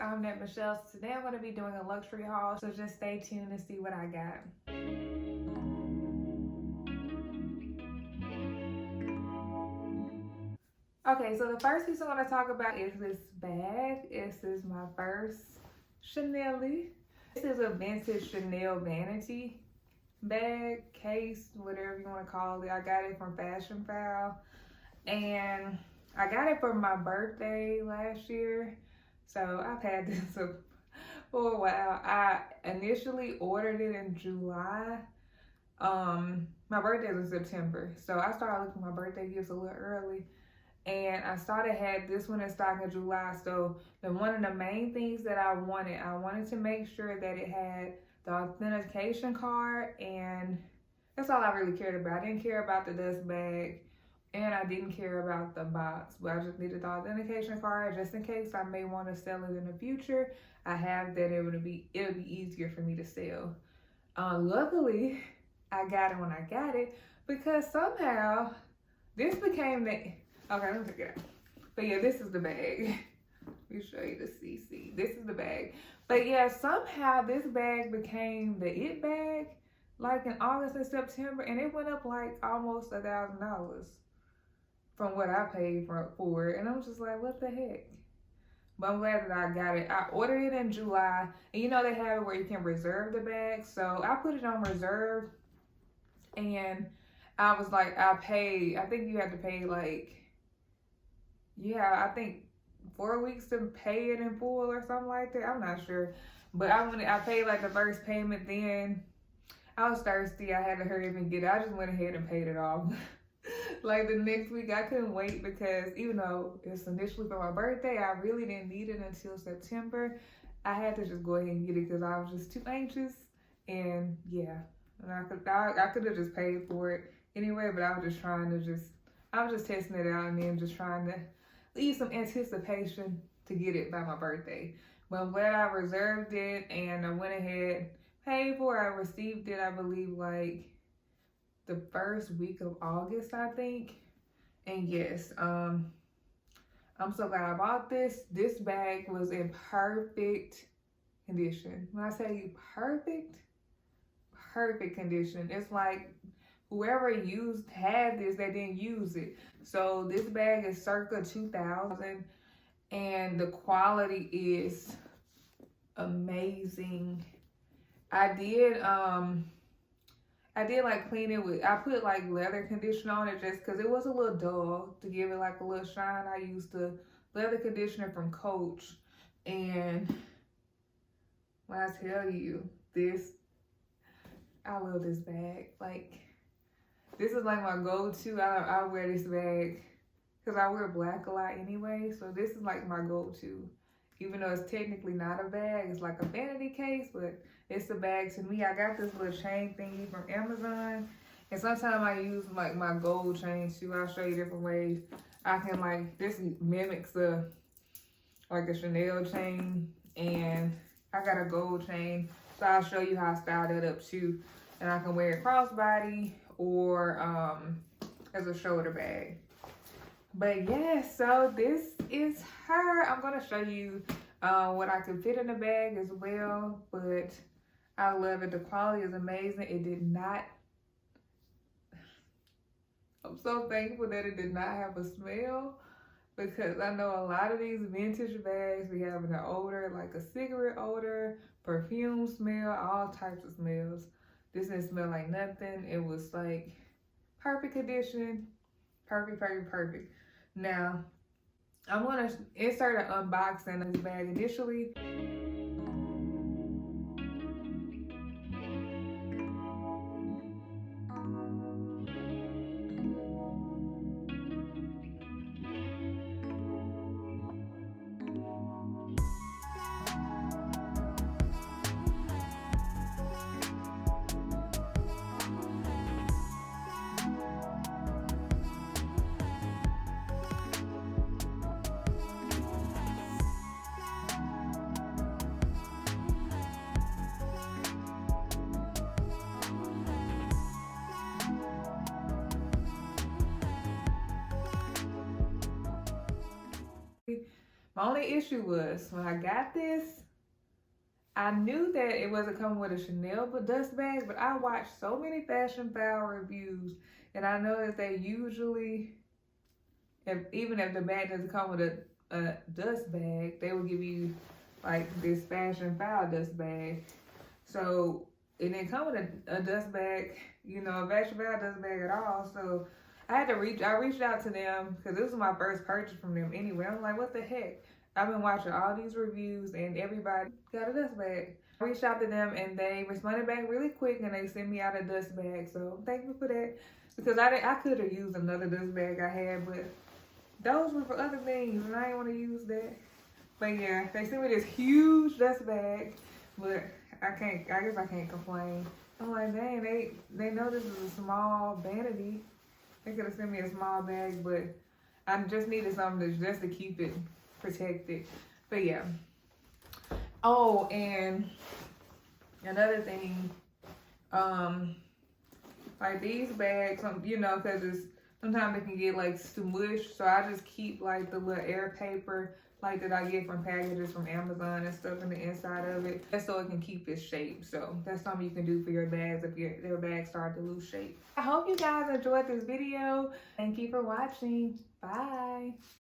I'm Net Michelle. So today I'm going to be doing a luxury haul, so just stay tuned and see what I got. Okay, so the first piece I want to talk about is this bag. This is my first Chanel. This is a vintage Chanel Vanity bag, case, whatever you want to call it. I got it from Fashionphile, and I got it for my birthday last year. So I've had this for a while. I initially ordered it in July. My birthday was in September, so I started looking at my birthday gifts a little early. And I had this one in stock in July. So one of the main things that I wanted to make sure that it had the authentication card, and that's all I really cared about. I didn't care about the dust bag, and I didn't care about the box, but I just needed the authentication card just in case I may want to sell it in the future. I have that. It would be easier for me to sell. Luckily, I got it when I got it, because somehow this became the... Okay, let me take it out. But yeah, this is the bag. Let me show you the CC. This is the bag. But yeah, somehow this bag became the it bag, like in August and September, and it went up like almost $1,000 from what I paid for it. And I'm just like, what the heck? But I'm glad that I got it. I ordered it in July, and you know they have it where you can reserve the bag. So I put it on reserve, and I was like, I think you have to pay like, yeah, I think 4 weeks to pay it in full or something like that. I'm not sure. But I paid like the first payment, then I was thirsty. I had to hurry up and get it. I just went ahead and paid it off. Like the next week, I couldn't wait, because even though it's initially for my birthday, I really didn't need it until September. I had to just go ahead and get it because I was just too anxious. And yeah, and I could have just paid for it anyway, but I was just testing it out, and then just trying to leave some anticipation to get it by my birthday. But I'm glad I reserved it, and I went ahead, paid for it. I received it, I believe, like the first week of August, I think. And yes, I'm so glad I bought this. This bag was in perfect condition. When I say perfect condition, it's like whoever had this, they didn't use it. So this bag is circa 2000, and the quality is amazing. I did like clean it with, I put like leather conditioner on it just because it was a little dull, to give it like a little shine. I used the leather conditioner from Coach, and when I tell you this, I love this bag. Like, this is like my go-to. I wear this bag because I wear black a lot anyway. So this is like my go-to. Even though it's technically not a bag, it's like a vanity case, but it's a bag to me. I got this little chain thingy from Amazon, and sometimes I use like my gold chain too. I'll show you different ways. I can like, this mimics like a Chanel chain, and I got a gold chain. So I'll show you how I style that up too. And I can wear it crossbody or as a shoulder bag. But yeah, so this is her. I'm gonna show you what I can fit in the bag as well, but I love it. The quality is amazing. It did not, I'm so thankful that it did not have a smell, because I know a lot of these vintage bags be having an odor, like a cigarette odor, perfume smell, all types of smells. This didn't smell like nothing. It was like perfect condition, perfect. Now, I'm gonna insert an unboxing of this bag initially. Only issue was when I got this, I knew that it wasn't coming with a Chanel dust bag, but I watched so many Fashionphile reviews, and I know that they usually, even if the bag doesn't come with a dust bag, they will give you like this Fashionphile dust bag. So it didn't come with a dust bag, you know, a Fashionphile dust bag at all. So I reached out to them because this was my first purchase from them anyway. I'm like, what the heck? I've been watching all these reviews and everybody got a dust bag. I reached out to them and they responded back really quick and they sent me out a dust bag. So thank you for that, because I could have used another dust bag I had, but those were for other things and I didn't want to use that. But yeah, they sent me this huge dust bag, but I guess I can't complain. I'm like, dang, they know this is a small vanity. They could have sent me a small bag, but I just needed something just to keep it protected. But yeah. Oh, and another thing, like these bags, you know, because sometimes it can get like smushed, so I just keep like the little air paper like that I get from packages from Amazon and stuff in the inside of it, just so it can keep its shape. So that's something you can do for your bags if their bags start to lose shape. I hope you guys enjoyed this video. Thank you for watching. Bye.